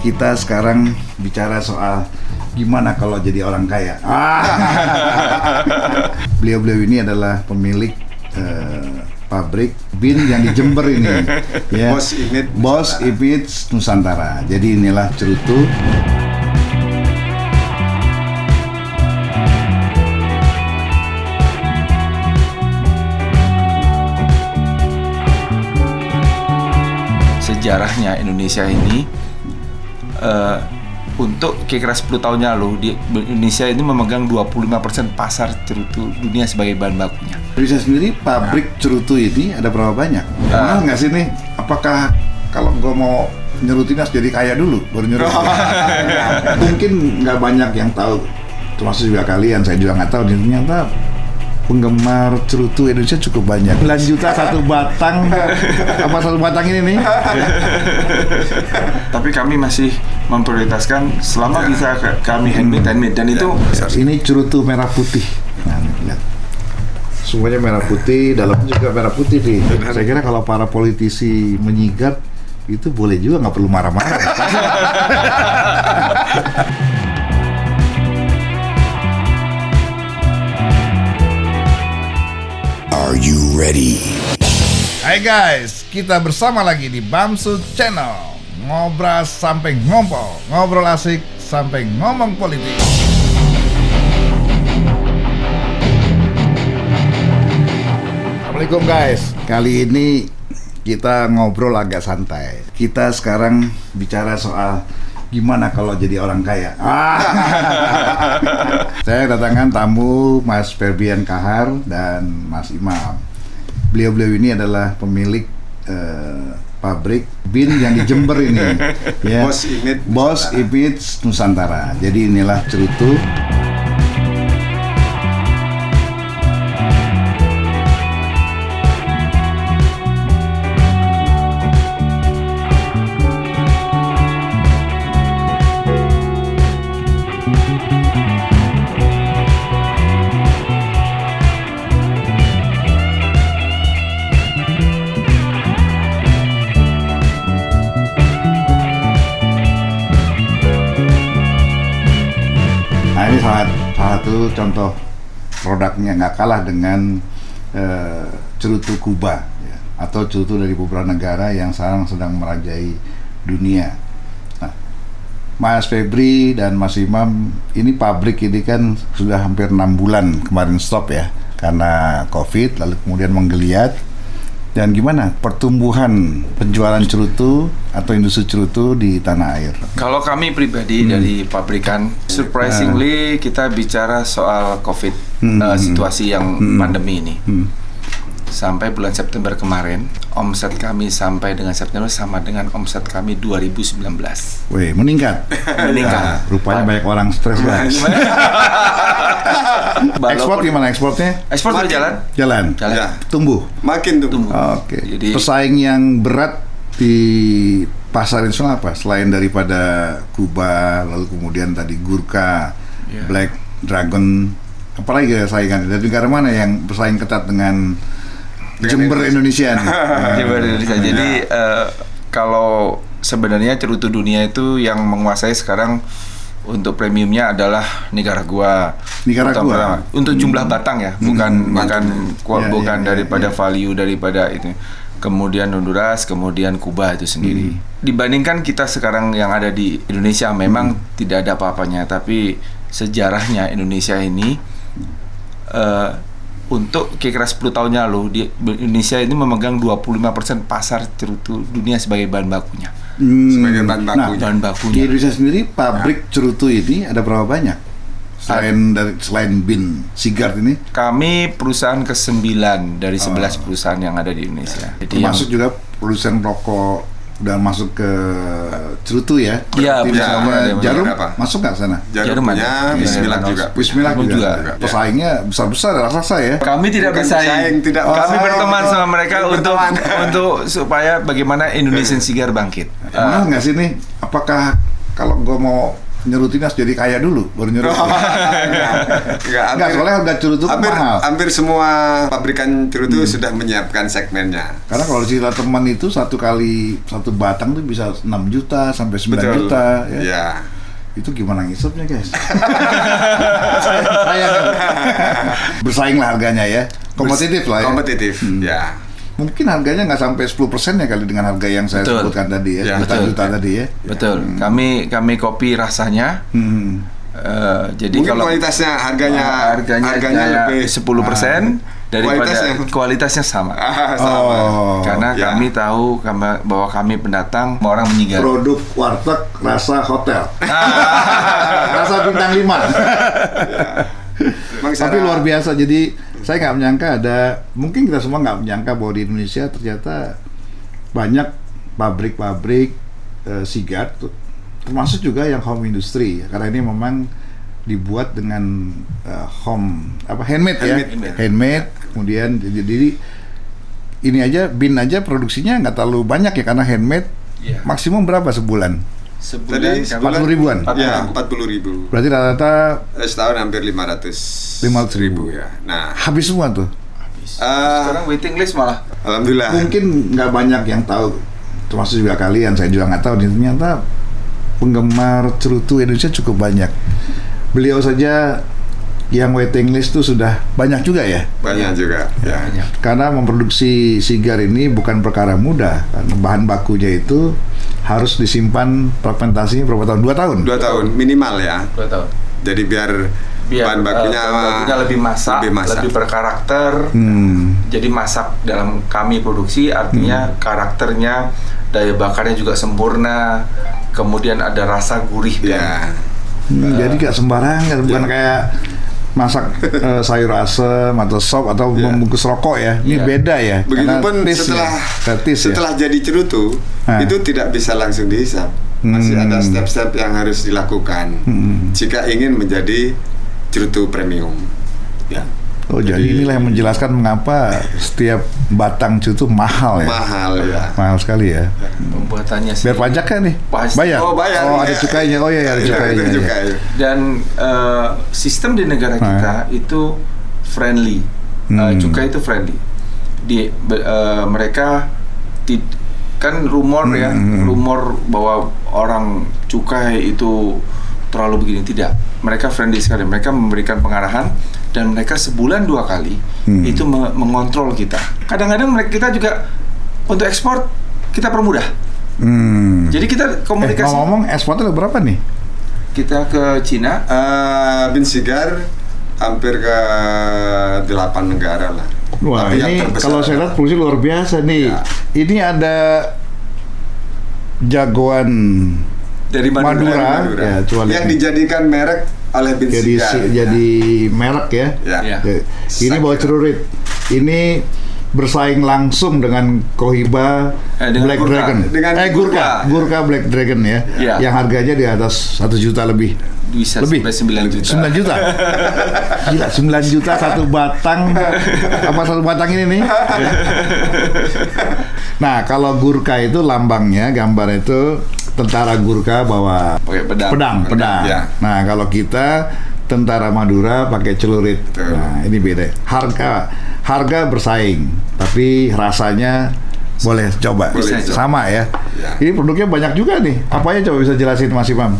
kita sekarang bicara soal gimana kalau jadi orang kaya. Beliau-beliau ini adalah pemilik pabrik bin yang di Jember ini, ya. Bos Image Nusantara. Jadi inilah Cerutu. Sejarahnya Indonesia ini untuk kira-kira 10 tahun lalu Indonesia ini memegang 25% pasar cerutu dunia sebagai bahan bakunya. Indonesia sendiri pabrik cerutu ini ada berapa banyak? Mahal nggak sih nih? Apakah kalau gue mau nyerutin harus jadi kaya dulu baru nyerutin? Mungkin nggak banyak yang tahu, termasuk juga kalian, saya juga nggak tahu. Ternyata penggemar cerutu Indonesia cukup banyak. 9 juta satu batang. Apa satu batang ini nih? Tapi kami masih memprioritaskan selama bisa kami handmade dan itu ini cerutu merah putih. Nah, lihat. Semuanya merah putih, dalamnya juga merah putih nih. Saya kira kalau para politisi menyigat itu boleh juga, nggak perlu marah-marah. Are you ready? Hai guys, kita bersama lagi di Bamsu Channel. Ngobrol sampai ngompol, ngobrol asik sampai ngomong politik. Assalamualaikum guys. Kali ini kita ngobrol agak santai. Kita sekarang bicara soal gimana kalau jadi orang kaya. Saya datangkan tamu Mas Ferbian Kahar dan Mas Imam. Beliau-beliau ini adalah pemilik pabrik bin yang di Jember ini, ya. Bos Image Nusantara. Jadi inilah Cerutu. Nah, ini salah satu contoh produknya, nggak kalah dengan cerutu Kuba, ya, atau cerutu dari beberapa negara yang sekarang sedang merajai dunia. Nah, Mas Febri dan Mas Imam, ini pabrik ini kan sudah hampir 6 bulan kemarin stop ya karena COVID, lalu kemudian menggeliat. Dan gimana pertumbuhan penjualan cerutu atau industri cerutu di tanah air? kalau kami pribadi dari pabrikan, surprisingly kita bicara soal COVID, situasi yang pandemi ini. Sampai bulan September kemarin, omset kami sampai dengan September sama dengan omset kami 2019. Wih, meningkat. Meningkat. Rupanya banyak orang stres, guys. Ekspor gimana ekspornya? Ekspor berjalan. Jalan. Ya. Tumbuh. Makin tumbuh. Oke. Jadi pesaing yang berat di pasar internasional apa? Selain daripada Kuba, lalu kemudian tadi Gurkha, Black Dragon, apalagi ya saingan? Dari negara mana yang bersaing ketat dengan Jember Indonesia nih? Jember Indonesia. Jadi kalau sebenarnya cerutu dunia itu yang menguasai sekarang untuk premiumnya adalah Nicaragua. Untuk jumlah batang ya, bukan daripada value daripada itu. Kemudian Honduras, kemudian Kuba itu sendiri. Dibandingkan kita sekarang yang ada di Indonesia memang tidak ada apa-apanya, tapi sejarahnya Indonesia ini untuk kira-kira 10 tahun lalu Indonesia ini memegang 25% pasar cerutu dunia sebagai bahan bakunya. Sebagai bahan bakunya. Bahan bakunya. Di Indonesia sendiri pabrik cerutu ini ada berapa banyak? Selain bin Sigart ini? Kami perusahaan ke-9 dari 11 perusahaan yang ada di Indonesia. Jadi termasuk juga produsen rokok udah masuk ke cerutu ya? Iya, Jarum masuk nggak sana? Jarum punya, Bismillah juga. Bismillah juga. Pesaingnya besar-besar raksasa ya? Kami tidak bersaing. Kami berteman sama mereka untuk supaya bagaimana Indonesian Cigar bangkit. Mahal nggak sih nih? Apakah kalau gue mau nyerutin harus jadi kaya dulu baru nyerutin. Enggak, soalnya harga cerutu kan mahal. Hampir semua pabrikan cerutu sudah menyiapkan segmennya. Karena kalau cerita teman itu satu batang tuh bisa 6 juta sampai 9 juta ya. Ya. Itu gimana ngisupnya guys? saya kan. Bersaing lah harganya ya. Kompetitif lah ya. Kompetitif, ya. Mungkin harganya nggak sampai 10% ya kali dengan harga yang saya sebutkan tadi ya, juta tadi ya. Betul. Kami kopi rasanya. Jadi mungkin kalau kualitasnya harganya lebih 10% daripada kualitasnya sama. Sama. Karena kami tahu bahwa kami pendatang orang menyigar. Produk warteg rasa hotel. Rasa bintang 5. Tapi luar biasa. Jadi saya nggak menyangka mungkin kita semua nggak menyangka bahwa di Indonesia ternyata banyak pabrik-pabrik sigar, termasuk juga yang home industry, karena ini memang dibuat dengan handmade. Kemudian jadi ini aja bin aja produksinya nggak terlalu banyak ya karena handmade. Maksimum berapa sebulan? Tadi 40 ribuan. Ya, 40.000. Berarti rata-rata setahun hampir 500 ribu ya. Nah, habis semua tuh. Sekarang waiting list malah. Alhamdulillah. Mungkin nggak banyak yang tahu, termasuk juga kalian. Saya juga nggak tahu. Ternyata penggemar cerutu Indonesia cukup banyak. Beliau saja yang waiting list tuh sudah banyak juga ya. Banyak juga. Ya. Karena memproduksi sigar ini bukan perkara mudah. Karena bahan bakunya itu harus disimpan fermentasinya berapa tahun? 2 tahun? 2 tahun minimal ya. 2 tahun. Jadi biar bahan bakunya lebih masak, lebih berkarakter. Jadi masak dalam kami produksi artinya karakternya, daya bakarnya juga sempurna. Kemudian ada rasa gurih kan. Jadi gak sembarangan, bukan kayak masak sayur asem atau sop atau membungkus rokok ya. Ini beda ya. Begitupun setelah jadi cerutu itu tidak bisa langsung dihisap. Masih ada step-step yang harus dilakukan jika ingin menjadi cerutu premium. Ya. Oh, jadi inilah yang menjelaskan mengapa setiap batang cerutu mahal ya. Mahal sekali ya. Pembuatannya sih. Biar pajak kan nih? Pasti. Bayar. Oh, bayar. Oh, ada cukainya. Oh iya, ada cukainya. Dan sistem di negara kita itu friendly. Cukai itu friendly. Mereka kan rumor bahwa orang cukai itu terlalu begini, tidak. Mereka friendly sekali. Mereka memberikan pengarahan dan mereka sebulan 2 kali itu mengontrol kita. Kadang-kadang kita juga untuk ekspor kita permudah. Jadi kita komunikasi. Ngomong ekspornya berapa nih? Kita ke Cina. Bin sigar hampir ke 8 negara lah. Wah, tapi ini kalau saya lihat produksi luar biasa nih. Ya. Ini ada jagoan dari Madura. Ya, yang dijadikan merek oleh Bin Sigar. Jadi merek ya. Ya. Ini bawa cerurit. Ini bersaing langsung dengan Cohiba Black Dragon. Gurkha Black Dragon ya. Yang harganya di atas 1 juta lebih. Bisa lebih 9 juta. 9 juta. Gila, 9 juta satu batang. Apa satu batang ini nih? Nah, kalau Gurkha itu lambangnya, gambar itu tentara Gurkha bawa pedang. Ya. Nah, kalau kita tentara Madura pakai celurit. Nah, ini beda. Harga bersaing, tapi rasanya boleh coba. Sama ya. Ini produknya banyak juga nih. Apanya coba bisa jelasin Mas Imam?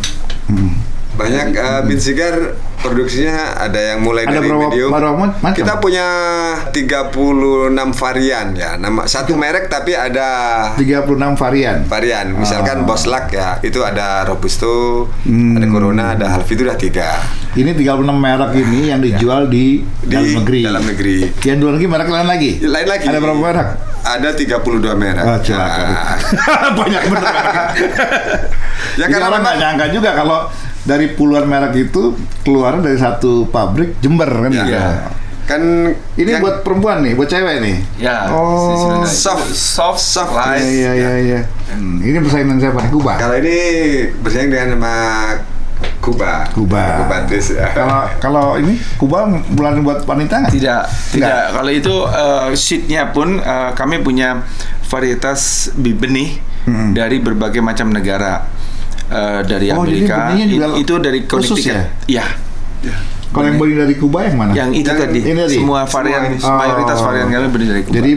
Banyak. Bin Sigar produksinya ada yang mulai dari medium. Kita punya 36 varian ya. Satu merek tapi ada 36 varian. Misalkan Boslak ya, itu ada Robusto, ada Corona, ada Halvi, itu udah 3. Ini 36 merek ini yang dijual di dalam negeri. Yang luar negeri merek lain lagi. Ada berapa merek? Ada 32 merek. Oh, banyak benar. Ya karena orang nggak nyangka juga kalau dari puluhan merek itu keluar dari satu pabrik Jember kan? Ya. Kan ini buat perempuan nih, buat cewek nih. Ya. Oh, soft light. Iya. Ini bersaing dengan siapa? Kuba. Kalau ini bersaing dengan sama Kuba. Ya. Kalau ini Kuba bulan buat wanita nggak? Tidak. Kalau itu seednya pun kami punya varietas benih dari berbagai macam negara. dari Oh, jadi Amerika. benihnya juga Itu dari khusus Connecticut. Iya. Kalau yang benih dari Kuba yang mana? Yang itu Yang tadi. ini tadi? Semua varian, mayoritas varian kami benih dari Kuba. Jadi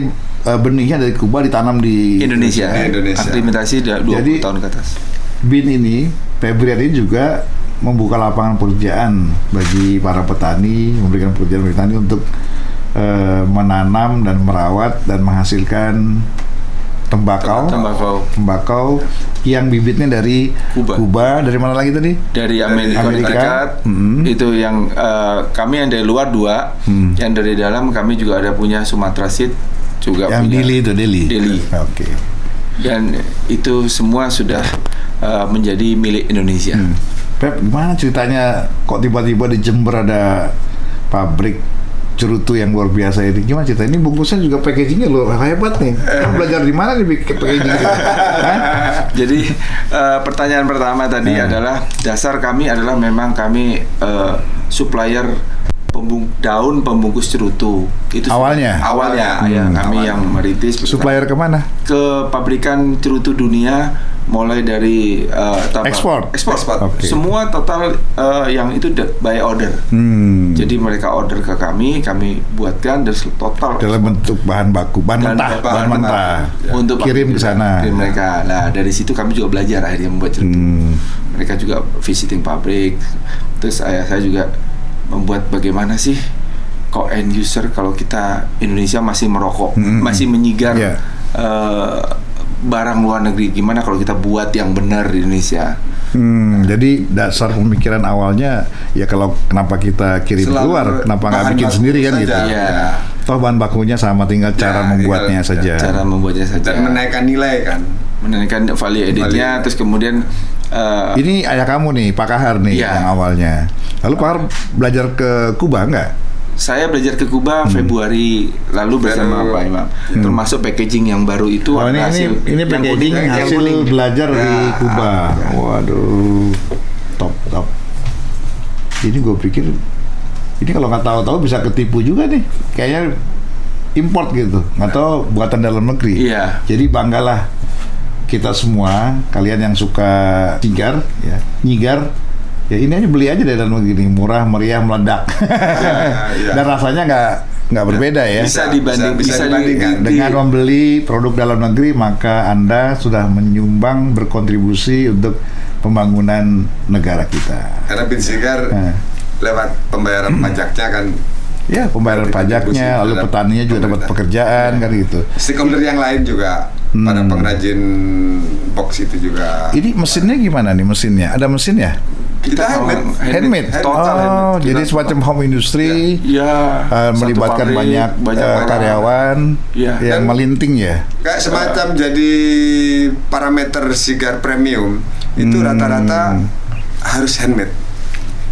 benihnya dari Kuba ditanam di Indonesia. Di Indonesia. Aklimatasi 20 Jadi, tahun ke atas. Bin ini, Febrian ini juga membuka lapangan pekerjaan bagi para petani, memberikan pekerjaan bagi petani untuk menanam dan merawat dan menghasilkan tembakau yang bibitnya dari Kuba. Dari mana lagi tadi? Dari Amerika Serikat. Itu yang kami yang dari luar 2, yang dari dalam kami juga ada punya Sumatra Seed juga Yang punya. Deli. Oke. Dan itu semua sudah menjadi milik Indonesia. Pep, gimana ceritanya kok tiba-tiba di Jember ada pabrik cerutu yang luar biasa ini? Gimana cerita? Ini bungkusnya juga packagingnya luar hebat nih. Kamu belajar di mana nih bikin packaging gitu? Jadi pertanyaan pertama tadi adalah dasar kami adalah memang kami supplier daun pembungkus cerutu. Itu Awalnya ya kami yang merintis. Supplier kemana? Ke pabrikan cerutu dunia. Mulai dari ekspor. Okay. Semua total yang itu by order. Jadi mereka order ke kami buatkan dan total dalam bentuk bahan mentah. Untuk kirim ke sana. Kirim mereka. Nah, dari situ kami juga belajar akhirnya membuat cerutu. Mereka juga visiting pabrik. Terus saya juga membuat bagaimana sih kok end user kalau kita Indonesia masih merokok, masih menyigar barang luar negeri, gimana kalau kita buat yang benar di Indonesia? Jadi dasar pemikiran awalnya ya kalau kenapa kita kirim keluar, kenapa nggak bikin sendiri kan gitu? Iya. Toh bahan bakunya sama, tinggal cara membuatnya saja. Cara membuatnya saja. Dan menaikkan nilai kan? Menaikkan value added-nya, terus kemudian ini ayah kamu nih, Pak Kahar nih yang awalnya. Lalu Pak Kahar belajar ke Kuba nggak? Saya belajar ke Kuba Februari lalu bersama Pak Imam. Termasuk packaging yang baru itu ini packaging hasil belajar di Kuba. Waduh, top. Ini gue pikir ini kalau nggak tahu bisa ketipu juga nih. Kayaknya import gitu, nggak tahu buatan dalam negeri. Iya. Jadi banggalah kita semua, kalian yang suka nyigar, ya ini aja beli aja dari dalam negeri, murah, meriah, meledak. Dan rasanya nggak berbeda ya. Bisa dibandingkan dengan membeli produk dalam negeri, maka Anda sudah menyumbang, berkontribusi untuk pembangunan negara kita. Karena Bin Sigar lewat pembayaran pajaknya kan. Ya, pembayaran pajaknya, lalu petaninya juga dapat pekerjaan kan gitu. Stakeholder yang lain juga, para pengrajin box itu juga. Ini mesinnya gimana nih mesinnya? Ada mesin ya? Kita handmade. Total jadi semacam home industry. Melibatkan banyak karyawan yang melinting ya. Kayak semacam jadi parameter sigar premium itu rata-rata harus handmade.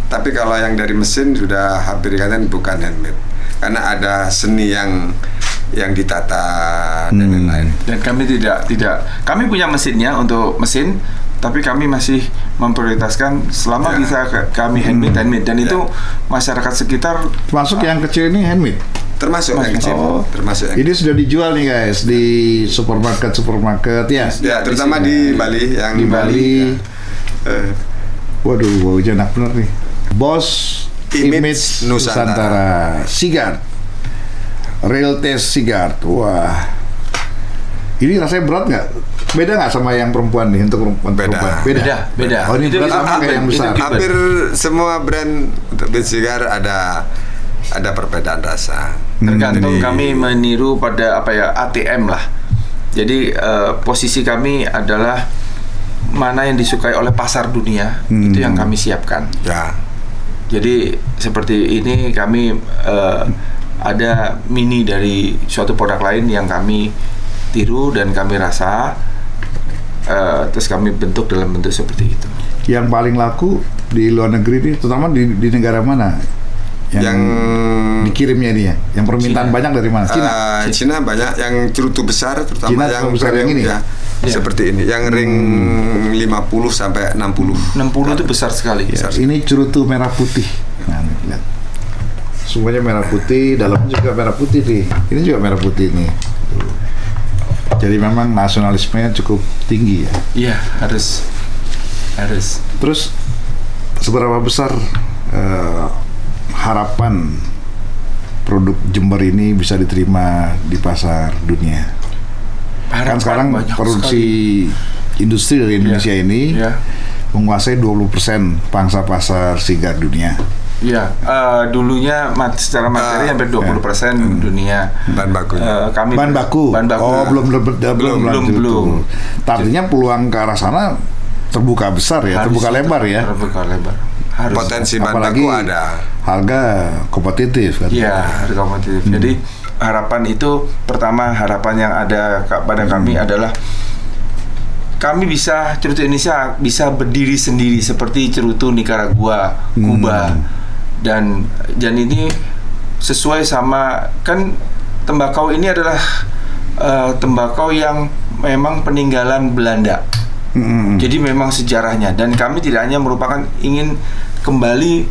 Tapi kalau yang dari mesin sudah hampir dikatakan bukan handmade, karena ada seni yang ditata dan lain-lain. Dan kami tidak kami punya mesinnya untuk mesin, tapi kami masih memprioritaskan selama kami handmade dan itu masyarakat sekitar. Termasuk yang kecil ini handmade. Termasuk yang kecil. Termasuk yang ini sudah dijual nih guys di supermarket ya. Ya, terutama di Bali yang di Bali. Waduh, baunya enak bener nih. Bos Image Nusantara Sigart, Real Taste Sigart. Wah, ini rasanya berat nggak? Beda nggak sama yang perempuan nih untuk perempuan? Beda. Oh, ini berat sama kayak yang besar. Hampir semua brand untuk Sigar ada perbedaan rasa. Tergantung kami meniru pada ATM lah. Jadi posisi kami adalah mana yang disukai oleh pasar dunia, itu yang kami siapkan. Ya. Jadi seperti ini kami ada mini dari suatu produk lain yang kami tiru dan kami rasa, terus kami bentuk dalam bentuk seperti itu. Yang paling laku di luar negeri ini, terutama di negara mana? Yang dikirimnya ini ya, yang permintaan banyak dari mana? Cina banyak, yang cerutu besar, terutama Cina yang besar yang ini ya. Seperti ini, yang ring 50 sampai 60. 60 itu besar sekali. Ya, ini cerutu merah putih. Nah, lihat. Semuanya merah putih, dalamnya juga merah putih nih. Ini juga merah putih nih. Jadi memang nasionalismenya cukup tinggi ya. Iya, harus. Harus. Terus seberapa besar harapan produk Jember ini bisa diterima di pasar dunia? Kan sekarang produksi industri dari Indonesia ini menguasai 20% pangsa pasar sigar dunia. Iya, dulunya secara materi hampir 20% dunia. Bahan baku. Bahan baku. Oh, belum. Artinya peluang ke arah sana terbuka besar ya, terbuka lebar ya. Terbuka lebar. Harus. Potensi bahan baku ada. Harga kompetitif kan. Iya, harga kompetitif. Jadi harapan itu pertama, harapan yang ada pada kami adalah kami bisa, Cerutu Indonesia bisa berdiri sendiri seperti Cerutu Nicaragua, Kuba. Dan ini sesuai sama, kan tembakau ini adalah tembakau yang memang peninggalan Belanda. Jadi memang sejarahnya, dan kami tidak hanya merupakan ingin kembali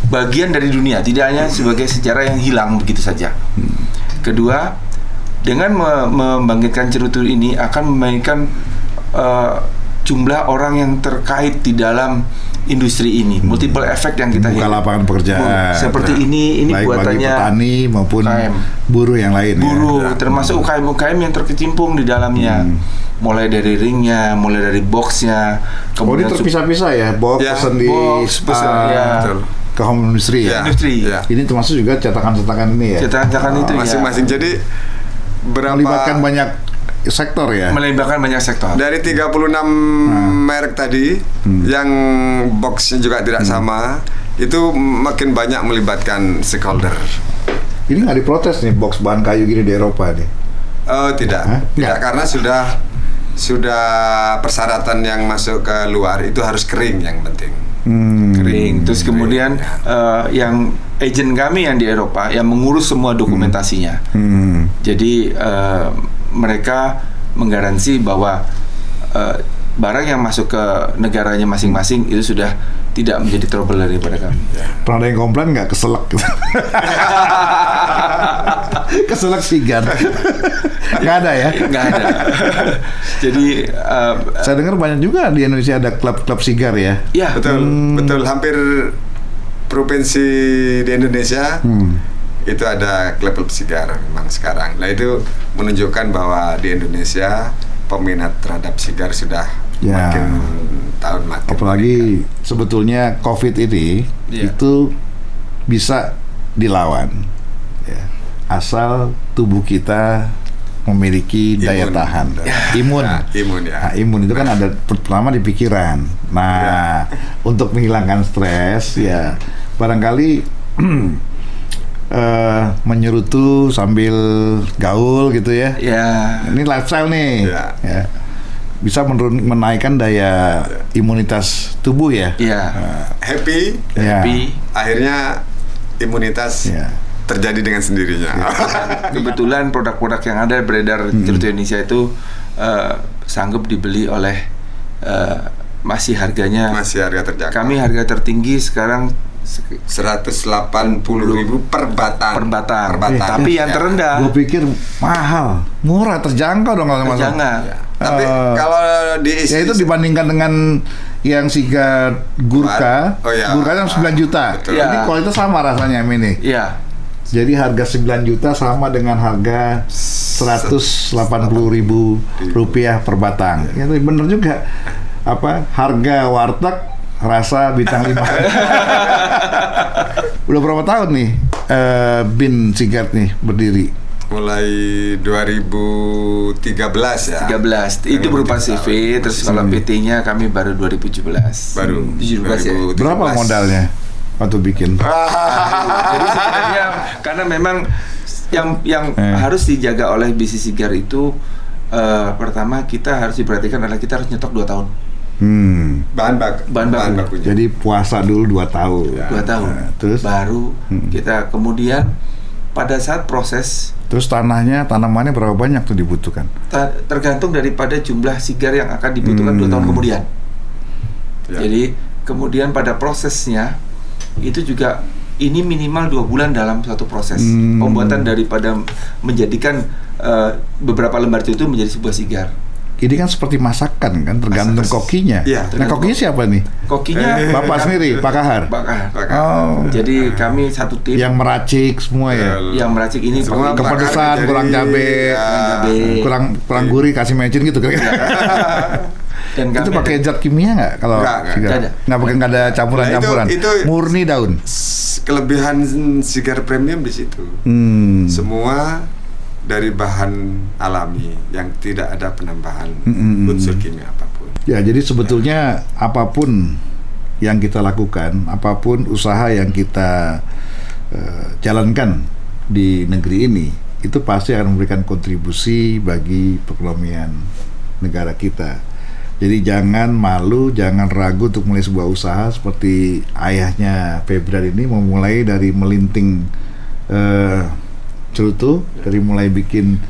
bagian dari dunia, tidak hanya sebagai sejarah yang hilang begitu saja. Kedua, dengan membangkitkan Cerutu ini akan membangkitkan jumlah orang yang terkait di dalam industri ini, multiple effect yang kita buka lapangan pekerjaan. Seperti ini baik buatannya bagi petani maupun UKM. Buruh yang lain. Termasuk UKM yang terkecimpung di dalamnya. Mulai dari ringnya, mulai dari boxnya, kemudian terpisah-pisah ya, box ke home industry ya. Ini termasuk juga cetakan-cetakan ini ya. Cetakan itu masing-masing. Jadi melibatkan banyak sektor ya. Melibatkan banyak sektor. Dari 36 merek tadi yang boxnya juga tidak sama, itu makin banyak melibatkan stakeholder. Ini nggak diprotes nih box bahan kayu gini di Eropa nih? Tidak, karena sudah persyaratan yang masuk ke luar itu harus kering yang penting. Kering. Terus kemudian yang agent kami yang di Eropa yang mengurus semua dokumentasinya. Jadi mereka menggaransi bahwa barang yang masuk ke negaranya masing-masing itu sudah tidak menjadi trouble daripada kami. Pernah ada yang komplain nggak keselak? Keselak sigar? Nggak ada ya? Nggak ada. Jadi saya dengar banyak juga di Indonesia ada klub-klub sigar ya? Iya. Betul. Hampir provinsi di Indonesia itu ada klub-klub sigar memang sekarang. Nah itu menunjukkan bahwa di Indonesia peminat terhadap sigar sudah makin apalagi sebetulnya COVID ini itu bisa dilawan ya, asal tubuh kita memiliki daya tahan, imun itu kan ada pertama di pikiran. Nah untuk menghilangkan stres ya barangkali menyerutu sambil gaul gitu ya. Ini lifestyle nih. Ya. Bisa menaikkan daya imunitas tubuh ya. Happy. Akhirnya imunitas terjadi dengan sendirinya. Kebetulan produk-produk yang ada beredar Cerutu Indonesia itu sanggup dibeli oleh masih harga terjangkau. Kami harga tertinggi sekarang 180.000 per batang. Tapi yang terendah. Gue pikir mahal, murah, terjangkau dong kalau terjangkau. Tapi kalau ya itu dibandingkan dengan yang sigar Gurkha, Gurkha kan 9 juta. Ini kualitas sama rasanya ini. Jadi harga 9 juta sama dengan harga 180.000 rupiah per batang. Ya, bener juga. Harga warteg rasa bintang 5. Udah berapa tahun nih Bin Sigar nih berdiri? Mulai 2013 ya. 13. Itu berupa CV, terus kalau PT-nya kami baru 2017. Baru 2017 ya. Berapa modalnya waktu bikin? Jadi sebenarnya karena memang yang harus dijaga oleh bisnis sigar itu pertama kita harus diperhatikan adalah kita harus nyetok 2 tahun. Bahan bakunya. Jadi puasa dulu 2 tahun. 2 tahun. Terus baru kita kemudian pada saat proses. Terus tanamannya berapa banyak tuh dibutuhkan? Tergantung daripada jumlah sigar yang akan dibutuhkan 2 tahun kemudian. Jadi kemudian pada prosesnya itu juga ini minimal 2 bulan dalam satu proses pembuatan daripada menjadikan beberapa lembar itu menjadi sebuah sigar. ini kan seperti masakan kan, tergantung kokinya. Iya, Nah, kokinya siapa nih? Kokinya Bapak sendiri, Pak Kahar. Pak Kahar. Oh, Jadi kami satu tim yang meracik semua ya. yang meracik ini Semua pakai Kepedesan, Jadi, kurang cabe, cabe. kurang gurih, kasih mecin gitu kira-kira. dan Itu kami pakai zat kimia nggak kalau Nggak sigar? ada. Nggak ada campuran-campuran. Nah, itu Murni daun. kelebihan sigar premium di situ. Semua dari bahan alami yang tidak ada penambahan unsur kimia apapun. Ya, jadi sebetulnya apapun yang kita lakukan, apapun usaha yang kita jalankan di negeri ini, itu pasti akan memberikan kontribusi bagi perekonomian negara kita. Jadi jangan malu, jangan ragu untuk mulai sebuah usaha seperti ayahnya Febran ini memulai dari melinting cerutu, dari mulai bikin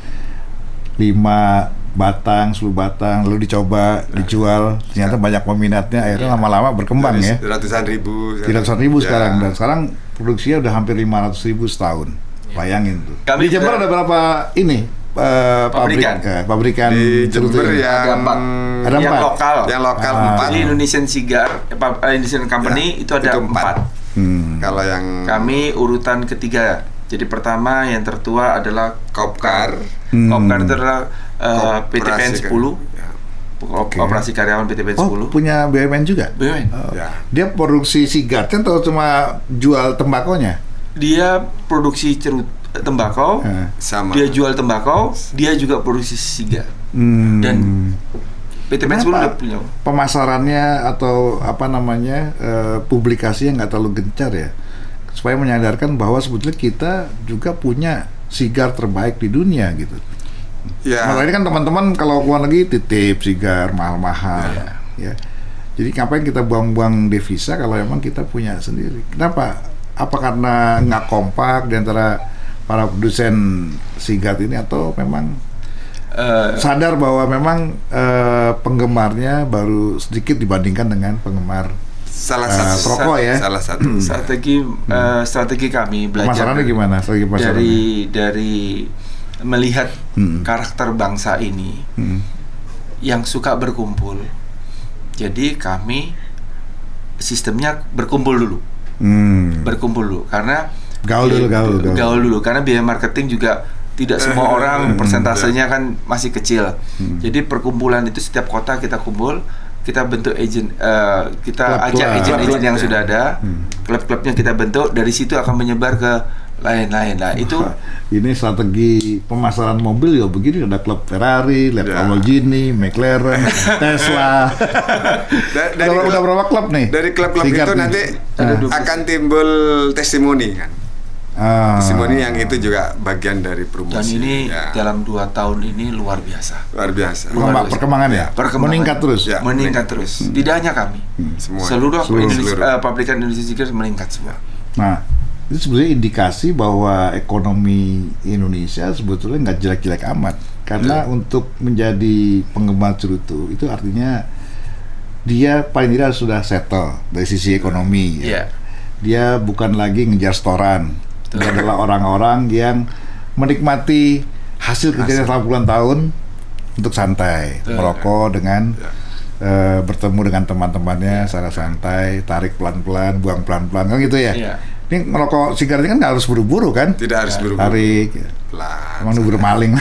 5 batang, 10 batang, lalu dicoba, dijual, ternyata banyak peminatnya, akhirnya lama-lama berkembang ya. Ratusan ribu. Ratusan ribu Ya. sekarang, dan sekarang produksinya udah hampir 500.000 setahun. Bayangin tuh. Kami Di Jember juga- ada berapa ini? Pabrikan Di cerutu Jember ini? Ada yang 4. Ada yang 4. lokal. Yang lokal Ah. 4. Jadi Indonesian Cigar, Indonesian Company itu ada itu 4. Kalau yang Kami urutan ketiga. Jadi pertama yang tertua adalah Kopkar. Kopkar itu adalah PTPN Koperasi 10. Ya. Operasi karyawan PTPN Oh, 10. punya BUMN juga? BUMN. Oh. Ya. Dia produksi sigar kan atau cuma jual tembakonya? Dia produksi tembakau, Sama. dia jual tembakau, dia juga produksi sigar. Dan PTPN 10 udah Kenapa punya. pemasarannya atau apa namanya publikasinya nggak terlalu gencar ya, supaya menyadarkan bahwa sebetulnya kita juga punya sigar terbaik di dunia gitu. Ya. Malah ini kan teman-teman kalau keluar negeri titip sigar mahal-mahal ya. Jadi ngapain kita buang-buang devisa kalau memang kita punya sendiri? Kenapa? Apa karena nggak kompak di antara para produsen sigar ini, atau memang sadar bahwa memang penggemarnya baru sedikit dibandingkan dengan penggemar Salah satu. rokok ya? Salah satu. strategi kami belajar Pemasarannya gimana? Strategi pemasarannya? dari melihat karakter bangsa ini yang suka berkumpul. Jadi kami sistemnya berkumpul dulu. Berkumpul dulu karena Gaul dulu. Karena biaya marketing juga tidak semua orang persentasenya kan masih kecil. Jadi perkumpulan itu setiap kota kita kumpul, kita bentuk agent, kita ajak agent-agent yang sudah ada, klub-klubnya kita bentuk, dari situ akan menyebar ke lain-lain. Nah, itu ini strategi pemasaran mobil ya begini, ada klub Ferrari, Lamborghini, McLaren, Tesla. Udah berapa klub nih? Dari klub-klub Sigar itu nih. nanti Ada akan timbul testimoni kan. Testimoni yang itu juga bagian dari promosi. dan ini ya. dalam 2 tahun ini luar biasa. Luar biasa. Perkembangan ya? Perkembangan. Meningkat terus? Ya. Meningkat terus. Tidak hanya kami. Semua. Seluruh Seluruh. pabrikan Indonesia Cigar meningkat semua. Nah, itu sebenarnya indikasi bahwa ekonomi Indonesia sebetulnya nggak jelek-jelek amat. Karena untuk menjadi penggemar cerutu itu artinya dia paling tidak sudah settle dari sisi ekonomi. Iya. Dia bukan lagi ngejar setoran. Dia adalah orang-orang yang menikmati hasil kerjanya selama puluhan tahun untuk santai, merokok dengan bertemu dengan teman-temannya secara santai, tarik pelan-pelan, buang pelan-pelan, kan gitu ya. Iya. Ini merokok sigar ini kan nggak harus buru-buru kan? Tidak harus buru-buru. Tarik, Pelan. emang buru maling.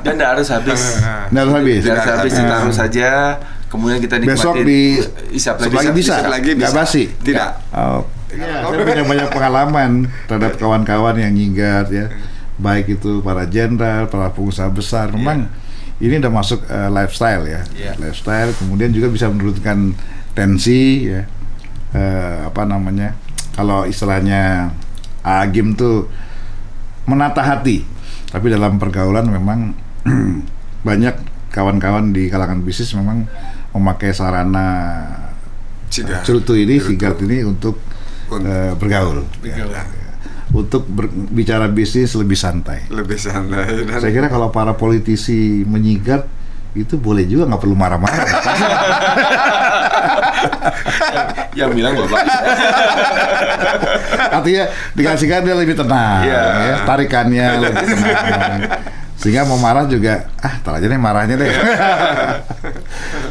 Dan tidak harus habis. Nggak harus habis. Tidak harus habis, kita harus saja. Kemudian kita nikmatin. Besok isap lagi bisa, lagi nggak bisa. basi. Tidak. Oh, ya, saya punya banyak pengalaman terhadap kawan-kawan yang nyinggat ya, baik itu para jenderal, para pengusaha besar. Memang ini udah masuk lifestyle ya, lifestyle. Kemudian juga bisa menurunkan tensi ya, apa namanya? Kalau istilahnya Agim tuh menata hati. Tapi dalam pergaulan memang banyak kawan-kawan di kalangan bisnis memang memakai sarana cerutu ini, sigar ini untuk bergaul. Untuk bicara bisnis lebih santai. Lebih santai. Saya kira kalau para politisi menyigar itu boleh juga, nggak perlu marah-marah. Yang bilang bapak. Artinya dikasihkan dia lebih tenang, ya, tarikannya lebih tenang. Sehingga mau marah juga, tar aja nih marahnya deh.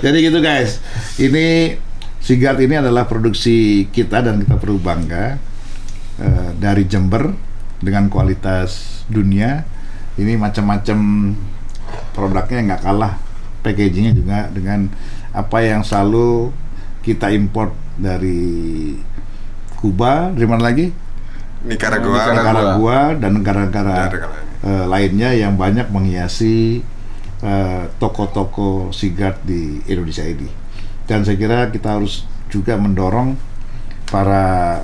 Jadi gitu guys, ini Sigart ini adalah produksi kita dan kita perlu bangga dari Jember dengan kualitas dunia. Ini macam-macam produknya nggak kalah, packagingnya juga dengan apa yang selalu kita import dari Kuba, dari mana lagi? Nicaragua dan negara-negara lainnya yang banyak menghiasi toko-toko Sigart di Indonesia ini. Dan saya kira kita harus juga mendorong para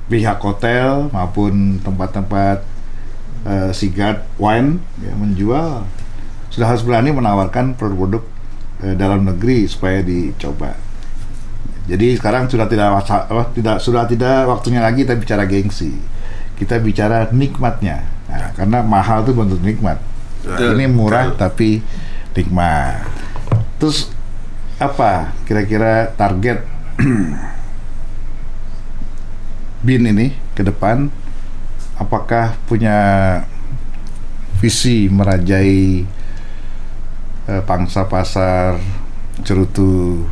pihak hotel maupun tempat-tempat Sigart wine ya, menjual, sudah harus berani menawarkan produk-produk dalam negeri supaya dicoba. Jadi sekarang sudah tidak waktunya lagi kita bicara gengsi. Kita bicara nikmatnya. Nah, karena mahal itu bentuk nikmat. Ini murah tapi nikmat. Terus apa kira-kira target BIN ini ke depan? Apakah punya visi merajai pangsa pasar cerutu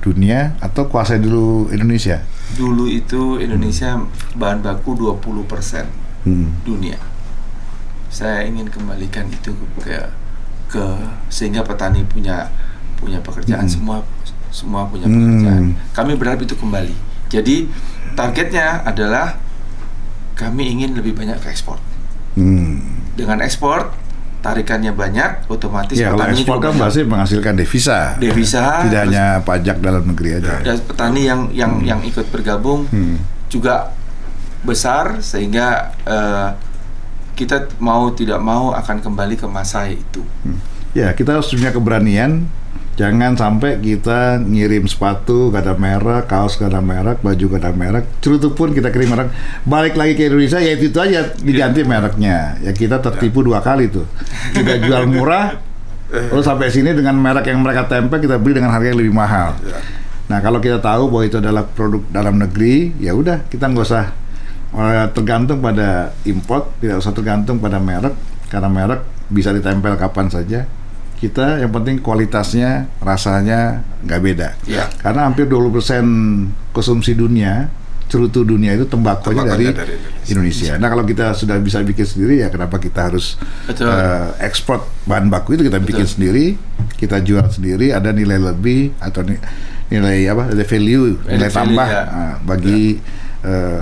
dunia atau kuasai dulu Indonesia? Dulu itu Indonesia bahan baku 20% dunia. Saya ingin kembalikan itu ke sehingga petani punya pekerjaan, semua punya pekerjaan. Kami berharap itu kembali. Jadi targetnya adalah kami ingin lebih banyak ke ekspor. Dengan ekspor tarikannya banyak, otomatis ya, kalau ekspor kan pasti menghasilkan devisa, tidak hanya pajak dalam negeri aja. Dan petani yang ikut bergabung juga besar, sehingga kita mau tidak mau akan kembali ke masa itu. Ya, kita harus punya keberanian. Jangan sampai kita ngirim sepatu gak ada merek, kaos gak ada merek, baju gak ada merek, cerutu pun kita kirim merek, balik lagi ke Indonesia ya itu aja diganti mereknya. Ya kita tertipu 2 kali tuh. Kita jual murah, lalu sampai sini dengan merek yang mereka tempel kita beli dengan harga yang lebih mahal. Nah kalau kita tahu bahwa itu adalah produk dalam negeri, ya udah kita nggak usah tergantung pada import, tidak usah tergantung pada merek, karena merek bisa ditempel kapan saja. Kita yang penting kualitasnya, rasanya nggak beda. Karena hampir 20% konsumsi dunia, cerutu dunia itu tembakonya dari Indonesia. Nah kalau kita sudah bisa bikin sendiri, ya kenapa kita harus ekspor bahan baku itu kita bikin sendiri, kita jual sendiri, ada nilai lebih atau nilai apa, ada value, nilai tambah bagi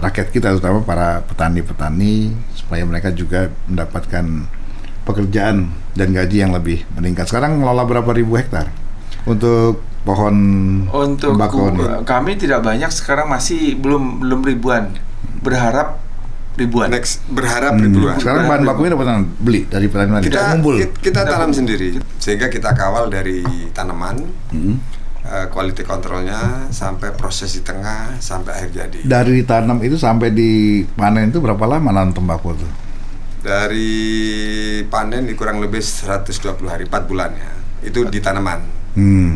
rakyat kita, terutama para petani-petani, supaya mereka juga mendapatkan pekerjaan dan gaji yang lebih meningkat. Sekarang ngelola berapa ribu hektar untuk pohon tembakau ini? Kami tidak banyak sekarang, masih belum ribuan. Berharap ribuan. Berharap ribuan. Sekarang bahan bakunya dapat beli dari petani. Kita tanam sendiri, sehingga kita kawal dari tanaman, quality controlnya sampai proses di tengah sampai akhir jadi. Dari tanam itu sampai dipanen itu berapa lama nanam tembakau itu? Dari panen kurang lebih 120 hari, 4 bulan ya. Itu di tanaman.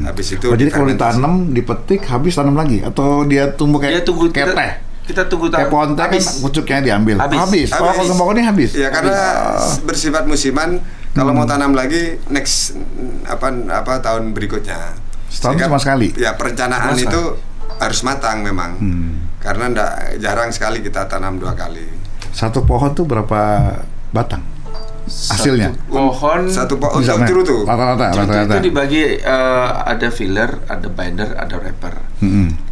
Habis itu jadi kalau ditanam, dipetik, habis tanam lagi atau dia tumbuh kayak teh? Kita tunggu kayak pohon teh kan pucuknya diambil. Habis. Kalau tembakau ini habis. Ya karena bersifat musiman. Kalau mau tanam lagi next tahun berikutnya. Setahun sama sekali. Ya perencanaan itu harus matang memang. Karena jarang sekali kita tanam 2 kali. Satu pohon tuh berapa batang hasilnya? Satu pohon cerutu rata-rata itu dibagi, ada filler, ada binder, ada wrapper.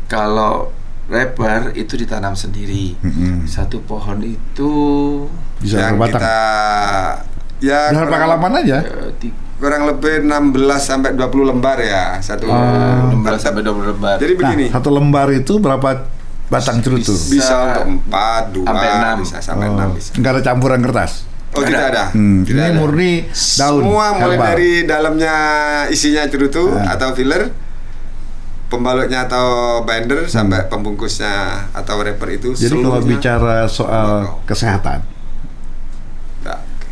Kalau wrapper itu ditanam sendiri. Satu pohon itu bisa berapa batang? Berapa halaman aja? Kurang lebih 16 sampai 20 lembar ya, 16 sampai 20 lembar. Jadi begini. Satu lembar itu berapa batang cerutu? Bisa untuk 4, 2 sampai 6. Bisa sampai 6 bisa. Enggak ada campuran kertas? Tidak ada. Ini murni daun. Semua mulai dari dalamnya isinya cerutu atau filler, pembalutnya atau binder, sampai pembungkusnya atau wrapper itu. Jadi kalau bicara soal kesehatan,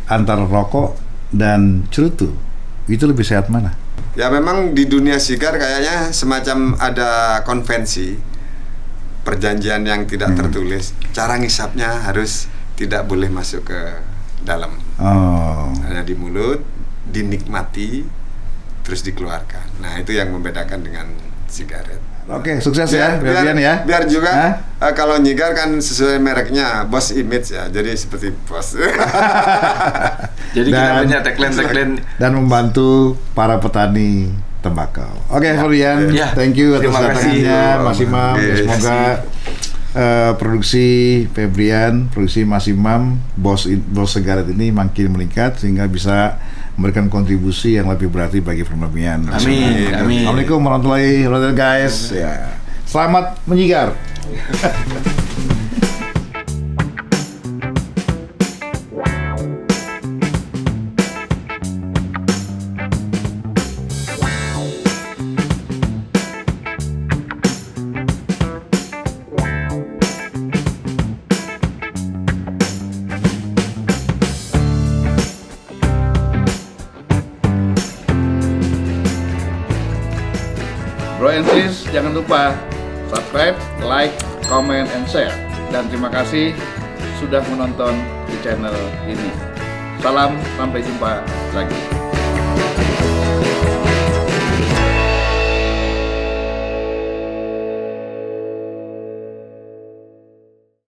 antara rokok dan cerutu, itu lebih sehat mana? Ya memang di dunia sigar kayaknya semacam ada konvensi, perjanjian yang tidak tertulis. Cara ngisapnya harus tidak boleh masuk ke dalam. Hanya di mulut, dinikmati, terus dikeluarkan. Nah, itu yang membedakan dengan sigaret. Oke, sukses ya, Febrian ya. Biar juga kalau nyigar kan sesuai mereknya, Bos Image ya. Jadi seperti bos. Jadi kita punya tagline dan membantu para petani tembakau. Oke, Febrian, thank you atas datangannya, Mas Imam. Semoga produksi Febrian, produksi Mas Imam, bos sigaret ini makin meningkat sehingga bisa memberikan kontribusi yang lebih berarti bagi Permamian. Amin. Assalamualaikum warahmatullahi wabarakatuh, guys. Ya. Selamat menyigar. Bro and sis, jangan lupa subscribe, like, comment, and share. Dan terima kasih sudah menonton di channel ini. Salam, sampai jumpa lagi.